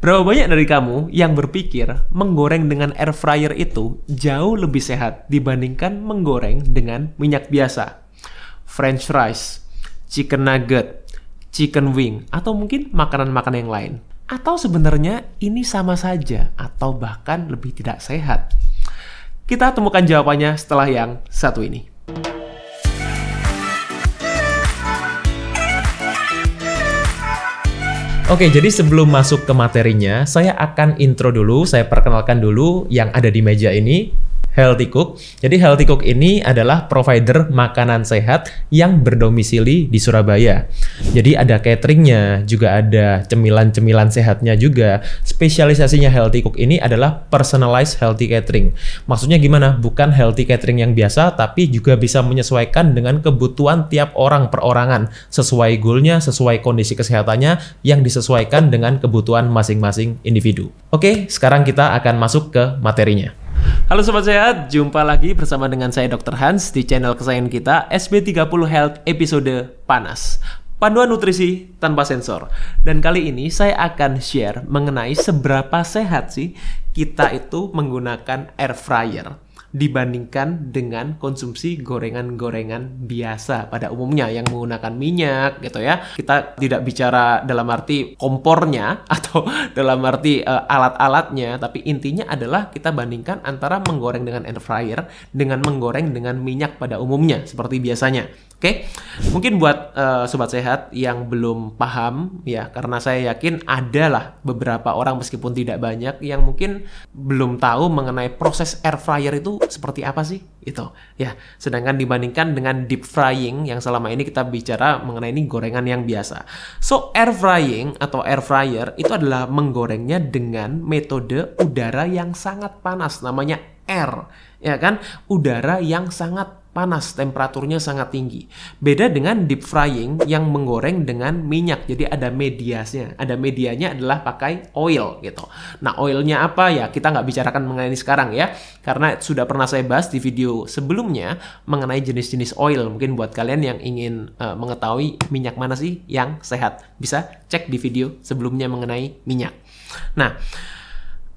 Berapa banyak dari kamu yang berpikir menggoreng dengan air fryer itu jauh lebih sehat dibandingkan menggoreng dengan minyak biasa? French fries, chicken nugget, chicken wing, atau mungkin makanan-makanan yang lain. Atau sebenarnya ini sama saja atau bahkan lebih tidak sehat? Kita temukan jawabannya setelah yang satu ini. Oke, jadi sebelum masuk ke materinya, saya akan intro dulu, saya perkenalkan dulu yang ada di meja ini. Healthy Cook. Jadi Healthy Cook ini adalah provider makanan sehat yang berdomisili di Surabaya. Jadi ada cateringnya, juga ada cemilan-cemilan sehatnya juga. Spesialisasinya Healthy Cook ini adalah personalized healthy catering. Maksudnya gimana? Bukan healthy catering yang biasa, tapi juga bisa menyesuaikan dengan kebutuhan tiap orang perorangan. Sesuai goalnya, sesuai kondisi kesehatannya, yang disesuaikan dengan kebutuhan masing-masing individu. Oke, sekarang kita akan masuk ke materinya. Halo Sobat Sehat, jumpa lagi bersama dengan saya Dr. Hans di channel kesayangan kita SB30 Health episode Panas. Panduan nutrisi tanpa sensor. Dan kali ini saya akan share mengenai seberapa sehat sih kita itu menggunakan air fryer dibandingkan dengan konsumsi gorengan-gorengan biasa pada umumnya yang menggunakan minyak gitu ya. Kita tidak bicara dalam arti kompornya atau dalam arti alat-alatnya, tapi intinya adalah kita bandingkan antara menggoreng dengan air fryer dengan menggoreng dengan minyak pada umumnya seperti biasanya. Oke, mungkin buat Sobat Sehat yang belum paham ya, karena saya yakin adalah beberapa orang meskipun tidak banyak yang mungkin belum tahu mengenai proses air fryer itu seperti apa sih itu ya. Sedangkan dibandingkan dengan deep frying yang selama ini kita bicara mengenai ini gorengan yang biasa. So air frying atau air fryer itu adalah menggorengnya dengan metode udara yang sangat panas, namanya air, ya kan? Udara yang sangat panas, temperaturnya sangat tinggi. Beda dengan deep frying yang menggoreng dengan minyak. Jadi ada medianya. Ada medianya adalah pakai oil gitu. Nah, oilnya apa ya? Kita nggak bicarakan mengenai ini sekarang ya. Karena sudah pernah saya bahas di video sebelumnya mengenai jenis-jenis oil. Mungkin buat kalian yang ingin mengetahui minyak mana sih yang sehat, bisa cek di video sebelumnya mengenai minyak. Nah,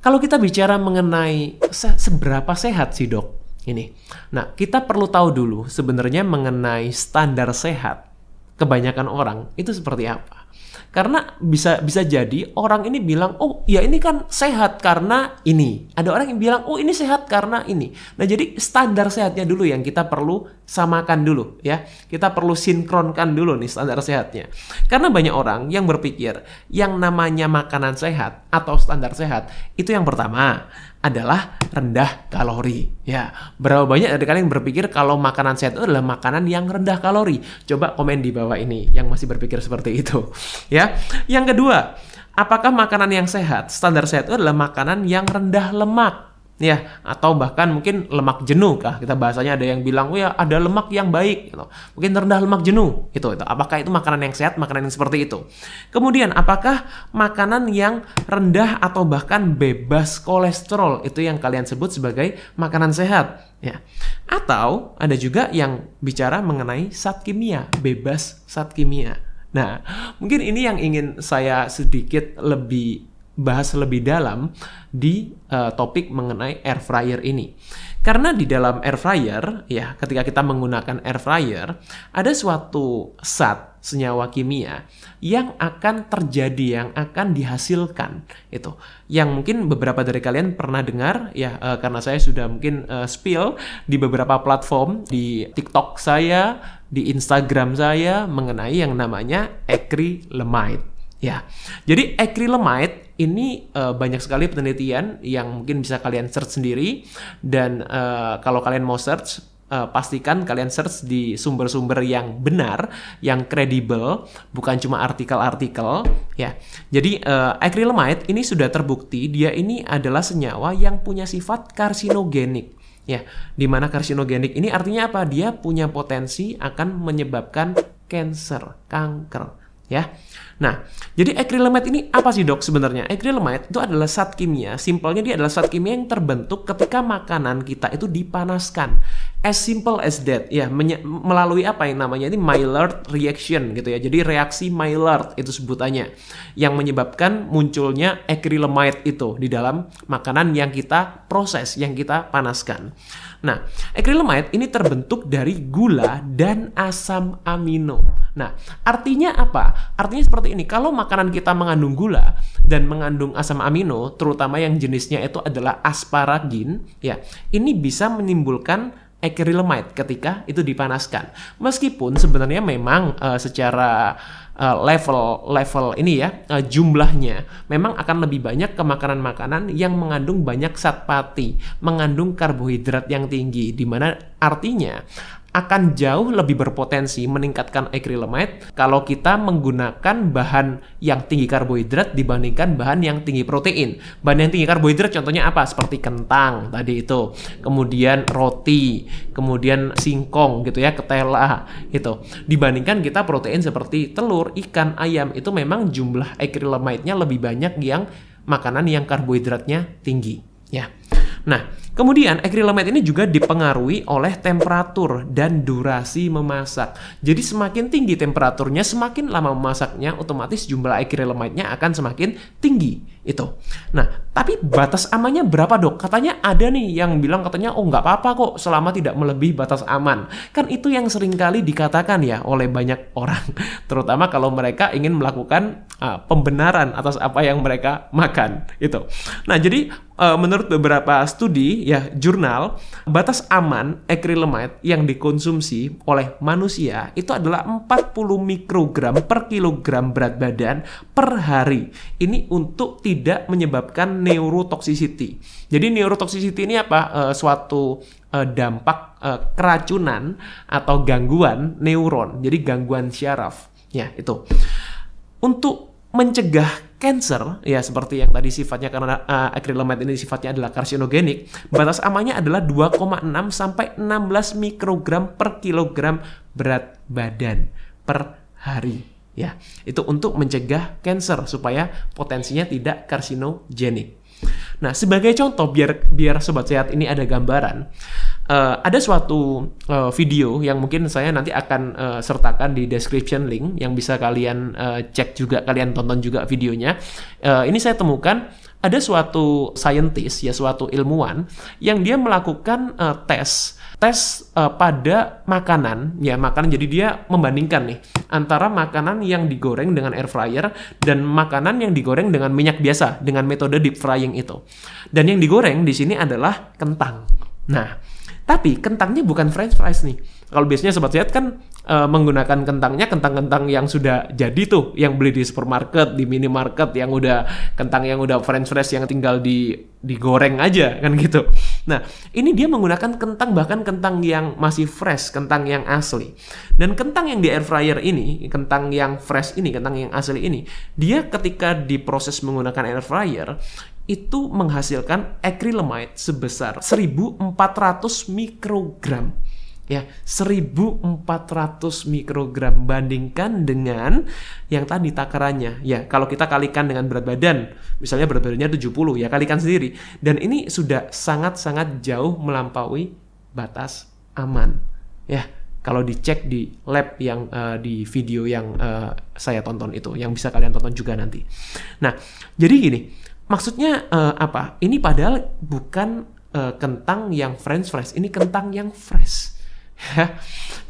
kalau kita bicara mengenai seberapa sehat sih dok? Ini. Nah, kita perlu tahu dulu sebenarnya mengenai standar sehat kebanyakan orang itu seperti apa. Karena bisa jadi orang ini bilang, oh ya ini kan sehat karena ini. Ada orang yang bilang, oh ini sehat karena ini. Nah, jadi standar sehatnya dulu yang kita perlu samakan dulu ya. Kita perlu sinkronkan dulu nih standar sehatnya. Karena banyak orang yang berpikir yang namanya makanan sehat atau standar sehat itu yang pertama adalah rendah kalori. Ya, berapa banyak dari kalian yang berpikir kalau makanan sehat itu adalah makanan yang rendah kalori? Coba komen di bawah ini yang masih berpikir seperti itu. Ya, yang kedua, apakah makanan yang sehat, standar sehat itu adalah makanan yang rendah lemak? Ya, atau bahkan mungkin lemak jenuh kah? Kita bahasanya ada yang bilang, oh ya ada lemak yang baik, gitu. Mungkin rendah lemak jenuh, itu. Apakah itu makanan yang sehat, makanan yang seperti itu? Kemudian, apakah makanan yang rendah atau bahkan bebas kolesterol itu yang kalian sebut sebagai makanan sehat? Ya, atau ada juga yang bicara mengenai zat kimia, bebas zat kimia. Nah, mungkin ini yang ingin saya sedikit lebih bahas lebih dalam di topik mengenai air fryer ini. Karena di dalam air fryer, ya, ketika kita menggunakan air fryer, ada suatu zat senyawa kimia yang akan terjadi, yang akan dihasilkan itu. Yang mungkin beberapa dari kalian pernah dengar ya, karena saya sudah mungkin spill di beberapa platform, di TikTok saya, di Instagram saya mengenai yang namanya acrylamide. Ya, jadi acrylamide ini banyak sekali penelitian yang mungkin bisa kalian search sendiri, dan kalau kalian mau search, pastikan kalian search di sumber-sumber yang benar, yang kredibel, bukan cuma artikel-artikel. Ya, jadi acrylamide ini sudah terbukti dia ini adalah senyawa yang punya sifat karsinogenik. Ya, di mana karsinogenik ini artinya apa? Dia punya potensi akan menyebabkan kanker. Ya, nah, jadi acrylamide ini apa sih dok sebenarnya? Acrylamide itu adalah zat kimia, simpelnya dia adalah zat kimia yang terbentuk ketika makanan kita itu dipanaskan. As simple as that, ya, melalui apa yang namanya ini Maillard reaction gitu ya. Jadi reaksi Maillard itu sebutannya, yang menyebabkan munculnya acrylamide itu di dalam makanan yang kita proses, yang kita panaskan. Nah, acrylamide ini terbentuk dari gula dan asam amino. Nah, artinya apa? Artinya seperti ini, kalau makanan kita mengandung gula dan mengandung asam amino, terutama yang jenisnya itu adalah asparagin, ya, ini bisa menimbulkan acrylamide ketika itu dipanaskan. Meskipun sebenarnya memang secara level ini ya, jumlahnya memang akan lebih banyak ke makanan-makanan yang mengandung banyak zat pati, mengandung karbohidrat yang tinggi, di mana artinya akan jauh lebih berpotensi meningkatkan acrylamide kalau kita menggunakan bahan yang tinggi karbohidrat dibandingkan bahan yang tinggi protein. Bahan yang tinggi karbohidrat contohnya apa? Seperti kentang tadi itu, kemudian roti, kemudian singkong gitu ya, ketela gitu. Dibandingkan kita protein seperti telur, ikan, ayam, itu memang jumlah acrylamide-nya lebih banyak yang makanan yang karbohidratnya tinggi ya. Nah, kemudian acrylamide ini juga dipengaruhi oleh temperatur dan durasi memasak. Jadi semakin tinggi temperaturnya, semakin lama memasaknya, otomatis jumlah acrylamide-nya akan semakin tinggi itu. Nah, tapi batas amannya berapa, Dok? Katanya ada nih yang bilang katanya, oh nggak apa-apa kok selama tidak melebihi batas aman. Kan itu yang seringkali dikatakan ya oleh banyak orang, terutama kalau mereka ingin melakukan pembenaran atas apa yang mereka makan itu. Nah, jadi menurut beberapa studi ya jurnal, batas aman acrylamide yang dikonsumsi oleh manusia itu adalah 40 mikrogram per kilogram berat badan per hari. Ini untuk tidak menyebabkan neurotoxicity. Jadi neurotoxicity ini apa? Suatu dampak keracunan atau gangguan neuron. Jadi gangguan syaraf. Ya, itu. Untuk mencegah cancer, ya seperti yang tadi sifatnya, karena acrylamide ini sifatnya adalah karsinogenik, batas amannya adalah 2,6 sampai 16 mikrogram per kilogram berat badan per hari. Ya, itu untuk mencegah cancer supaya potensinya tidak karsinogenik. Nah, sebagai contoh biar sobat sehat ini ada gambaran, ada suatu video yang mungkin saya nanti akan sertakan di description link yang bisa kalian cek juga, kalian tonton juga videonya. Ini saya temukan ada suatu scientist ya, suatu ilmuwan yang dia melakukan tes pada makanan ya, makanan. Jadi dia membandingkan nih antara makanan yang digoreng dengan air fryer dan makanan yang digoreng dengan minyak biasa dengan metode deep frying itu. Dan yang digoreng di sini adalah kentang. Nah, tapi kentangnya bukan french fries nih. Kalau biasanya sobat sehat kan menggunakan kentangnya kentang-kentang yang sudah jadi tuh, yang beli di supermarket, di minimarket, yang udah kentang yang udah french fries yang tinggal digoreng aja kan gitu. Nah, ini dia menggunakan kentang, bahkan kentang yang masih fresh, kentang yang asli. Dan kentang yang di air fryer ini, kentang yang fresh ini, kentang yang asli ini, dia ketika diproses menggunakan air fryer itu menghasilkan acrylamide sebesar 1400 mikrogram. Ya, 1400 mikrogram bandingkan dengan yang tadi takarannya. Ya, kalau kita kalikan dengan berat badan, misalnya berat badannya 70, ya kalikan sendiri. Dan ini sudah sangat-sangat jauh melampaui batas aman. Ya, kalau dicek di lab yang di video yang saya tonton itu, yang bisa kalian tonton juga nanti. Nah, jadi gini, maksudnya apa? Ini padahal bukan kentang yang french fries, ini kentang yang fresh.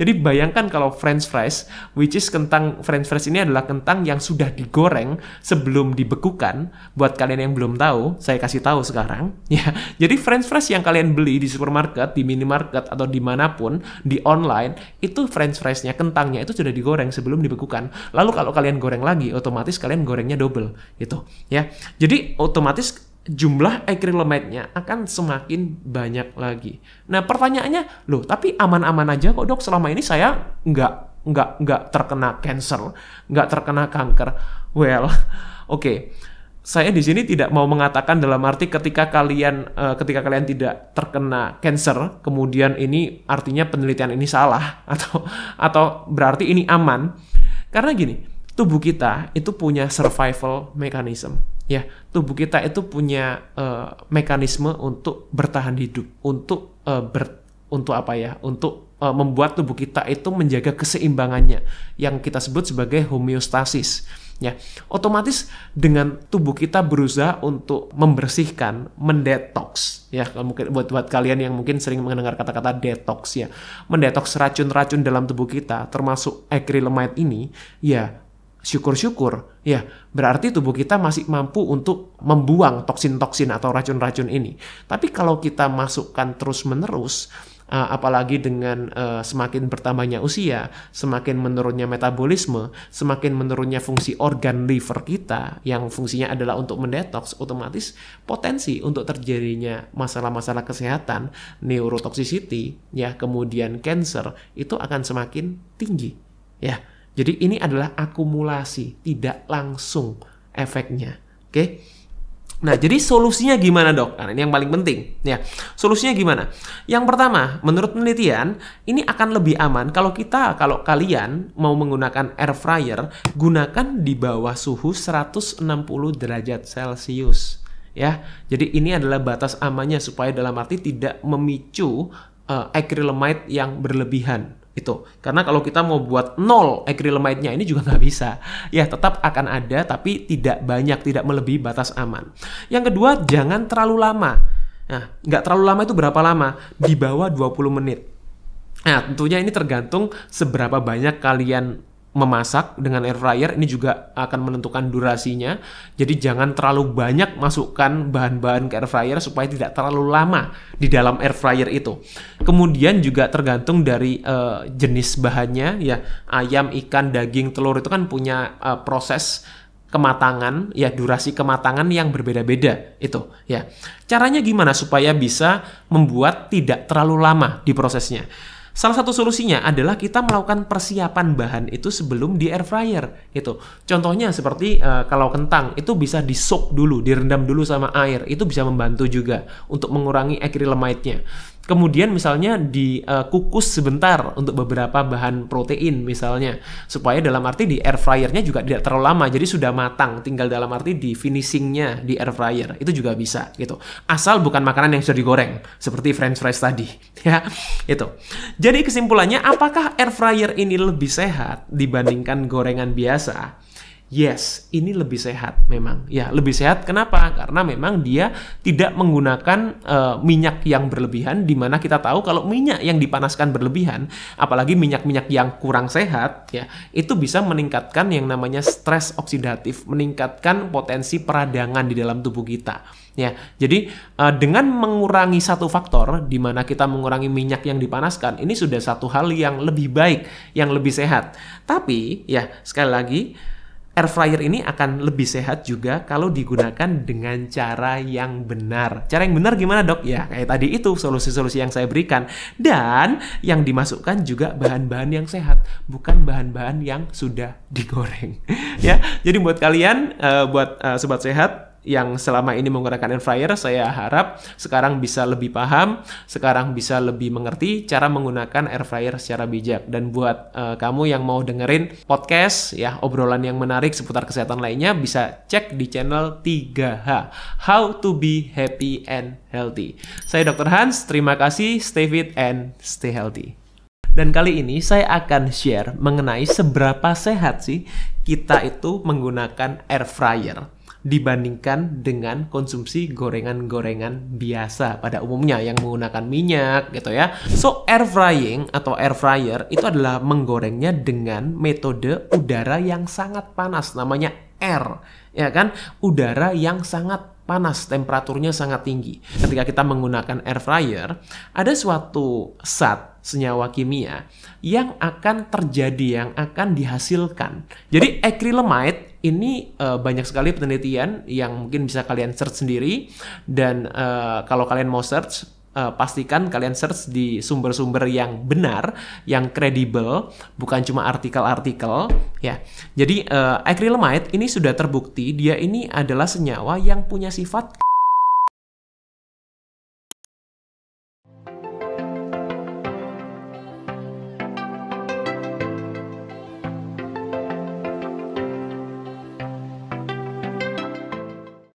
Jadi bayangkan kalau french fries, which is kentang french fries ini adalah kentang yang sudah digoreng sebelum dibekukan. Buat kalian yang belum tahu, saya kasih tahu sekarang ya. Jadi french fries yang kalian beli di supermarket, di minimarket, atau dimanapun, di online, itu french friesnya, kentangnya itu sudah digoreng sebelum dibekukan. Lalu kalau kalian goreng lagi, otomatis kalian gorengnya double gitu ya. Jadi otomatis jumlah acrylamide-nya akan semakin banyak lagi. Nah, pertanyaannya, loh, tapi aman-aman aja kok, Dok, selama ini saya nggak terkena cancer, nggak terkena kanker. Well, oke. Saya di sini tidak mau mengatakan dalam arti ketika kalian tidak terkena cancer, kemudian ini artinya penelitian ini salah atau berarti ini aman. Karena gini, tubuh kita itu punya survival mechanism. Ya, tubuh kita itu punya mekanisme untuk bertahan hidup, untuk untuk apa ya? Untuk membuat tubuh kita itu menjaga keseimbangannya yang kita sebut sebagai homeostasis. Ya, otomatis dengan tubuh kita berusaha untuk membersihkan, mendetoks. Ya, kalau mungkin buat kalian yang mungkin sering mendengar kata-kata detox ya, mendetoks racun-racun dalam tubuh kita, termasuk acrylamide ini, ya syukur-syukur, ya berarti tubuh kita masih mampu untuk membuang toksin-toksin atau racun-racun ini. Tapi kalau kita masukkan terus-menerus, apalagi dengan semakin bertambahnya usia, semakin menurunnya metabolisme, semakin menurunnya fungsi organ liver kita yang fungsinya adalah untuk mendetoks, otomatis potensi untuk terjadinya masalah-masalah kesehatan, neurotoxicity, ya kemudian cancer itu akan semakin tinggi, ya. Jadi ini adalah akumulasi, tidak langsung efeknya, oke? Nah, jadi solusinya gimana dok? Nah, ini yang paling penting. Ya, solusinya gimana? Yang pertama, menurut penelitian, ini akan lebih aman kalau kalian mau menggunakan air fryer, gunakan di bawah suhu 160 derajat Celcius. Ya, jadi ini adalah batas amannya supaya dalam arti tidak memicu acrylamide yang berlebihan. Itu karena kalau kita mau buat 0 acrylamide-nya ini juga nggak bisa, ya tetap akan ada tapi tidak banyak, tidak melebihi batas aman. Yang kedua, jangan terlalu lama. Nah, nggak terlalu lama itu berapa lama? Di bawah 20 menit. Nah, tentunya ini tergantung seberapa banyak kalian memasak dengan air fryer, ini juga akan menentukan durasinya. Jadi jangan terlalu banyak masukkan bahan-bahan ke air fryer supaya tidak terlalu lama di dalam air fryer itu. Kemudian juga tergantung dari jenis bahannya, ya ayam, ikan, daging, telur itu kan punya proses kematangan, ya durasi kematangan yang berbeda-beda itu, ya. Caranya gimana supaya bisa membuat tidak terlalu lama di prosesnya? Salah satu solusinya adalah kita melakukan persiapan bahan itu sebelum di air fryer gitu. Contohnya seperti kalau kentang itu bisa di-soak dulu, direndam dulu sama air. Itu bisa membantu juga untuk mengurangi acrylamide-nya. Kemudian misalnya dikukus sebentar untuk beberapa bahan protein misalnya, supaya dalam arti di air fryer-nya juga tidak terlalu lama, jadi sudah matang, tinggal dalam arti di finishing-nya di air fryer, itu juga bisa gitu. Asal bukan makanan yang sudah digoreng seperti french fries tadi, ya itu. Jadi kesimpulannya, apakah air fryer ini lebih sehat dibandingkan gorengan biasa? Yes, ini lebih sehat memang. Ya, lebih sehat kenapa? Karena memang dia tidak menggunakan minyak yang berlebihan, di mana kita tahu kalau minyak yang dipanaskan berlebihan, apalagi minyak-minyak yang kurang sehat, ya, itu bisa meningkatkan yang namanya stres oksidatif, meningkatkan potensi peradangan di dalam tubuh kita. Ya, jadi dengan mengurangi satu faktor, di mana kita mengurangi minyak yang dipanaskan, ini sudah satu hal yang lebih baik, yang lebih sehat. Tapi, ya, sekali lagi, air fryer ini akan lebih sehat juga kalau digunakan dengan cara yang benar. Cara yang benar gimana dok? Ya kayak tadi itu solusi-solusi yang saya berikan. Dan yang dimasukkan juga bahan-bahan yang sehat, bukan bahan-bahan yang sudah digoreng. Ya, jadi buat kalian, buat sobat sehat yang selama ini menggunakan air fryer, saya harap sekarang bisa lebih paham, sekarang bisa lebih mengerti cara menggunakan air fryer secara bijak. Dan buat kamu yang mau dengerin podcast, ya obrolan yang menarik seputar kesehatan lainnya, bisa cek di channel 3H, How to be Happy and Healthy. Saya Dr. Hans, terima kasih, stay fit and stay healthy. Dan kali ini saya akan share mengenai seberapa sehat sih kita itu menggunakan air fryer dibandingkan dengan konsumsi gorengan-gorengan biasa pada umumnya yang menggunakan minyak gitu ya. So air frying atau air fryer itu adalah menggorengnya dengan metode udara yang sangat panas, namanya air, ya kan? Udara yang sangat panas, temperaturnya sangat tinggi. Ketika kita menggunakan air fryer, ada suatu zat senyawa kimia yang akan terjadi, yang akan dihasilkan. Jadi acrylamide ini banyak sekali penelitian yang mungkin bisa kalian search sendiri, dan kalau kalian mau search, pastikan kalian search di sumber-sumber yang benar, yang kredibel, bukan cuma artikel-artikel ya. Jadi acrylamide ini sudah terbukti dia ini adalah senyawa yang punya sifat